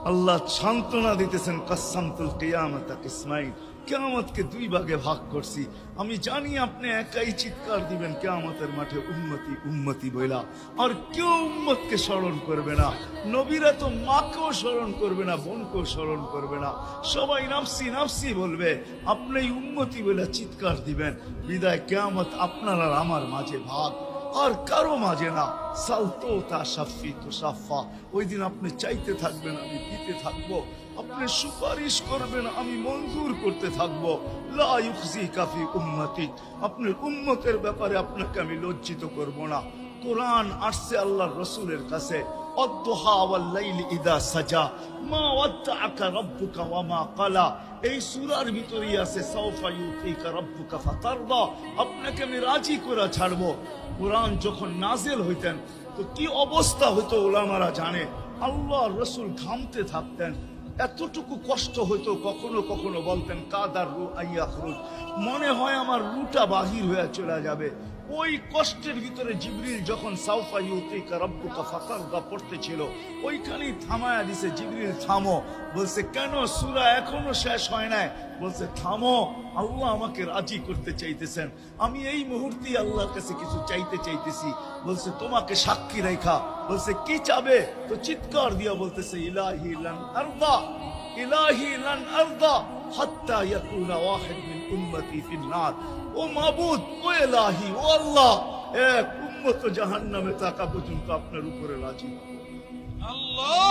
আল্লাহ সান্ত্বনা দিতেছেন, কাসসামতুল কিয়ামাতা কিসমাইন, কিয়ামতকে দুই ভাগে ভাগ করছি। আমি জানি আপনি একাই চিৎকার দিবেন কিয়ামতের মাঠে, উম্মতি উম্মতি বইলা, আর কেউ উম্মতকে স্মরণ করবে না। নবীরা তো মাকেও স্মরণ করবে না, বোনকেও স্মরণ করবে না, সবাই নাফসি নাফসি বলবে, আপনি উম্মতি বইলা চিৎকার দিবেন। বিদায় কিয়ামত আপনার আর আমার মাঝে ভাগ, আর কারো মাঝে না। সালতো তা সাফি তো সাফা, ওই দিন আপনি চাইতে থাকবেন, আমি দিতে থাকবো, আপনি সুপারিশ করবেন, আমি মঞ্জুর করতে থাকবো। লা ইউখজিকা ফি উম্মতিক, আপনার উম্মতের ব্যাপারে আপনাকে আমি লজ্জিত করব না। কোরআন আসছে আল্লাহর রাসূলের কাছে, অদ্দুহা ওয়াল লাইলি ইদা সাজা মা ওয়াদ্দাআকা রাব্বুকা ওয়া মা ক্বালা। এই সূরার ভিতরেই আছে সাউফা ইউতিকা রাব্বুকা ফাতারদা, আপনাকে আমি রাজি করে ছাড়বো। কোরআন যখন নাজেল হইতেন তো কি অবস্থা হইতো উলামারা জানে। আল্লাহ রসুল ঘামতে থাকতেন, এতটুকু কষ্ট হইতো, কখনো কখনো বলতেন কাদার রু আইয়া খরুজ, মনে হয় আমার রুটা বাহির হয়ে চলে যাবে। ওই কষ্টের ভিতরে জিবরিল যখন সাউফা ইউতিকা রাব্বুকা ফাতারদা পড়তেছিল, ওইখানেই থামায়া দিছে, জিবরিল থামো। বলছে কেন, সূরা এখনো শেষ হয় নাই। বলছে থামো, আল্লাহ আমাকে রাজি করতে চাইতেছেন, আমি এই মুহূর্তে আল্লাহর কাছে কিছু চাইতে চাইতেছি। বলছে তোমাকে সাক্ষী রেখা। বলছে কি চাবে? তো চিৎকার দিয়া বলতেছে ইলাহি লান আরদা, ইলাহি লান আরদা হাত্তা ইয়াকুনা ওয়াহিদ মিন উম্মতি ফিন নার। ও মাবুদ, ও ইলাহি, ও আল্লাহ, এক উম্মত জাহান্নামে থাকা পর্যন্ত আপনার উপরে রাজি। আল্লাহ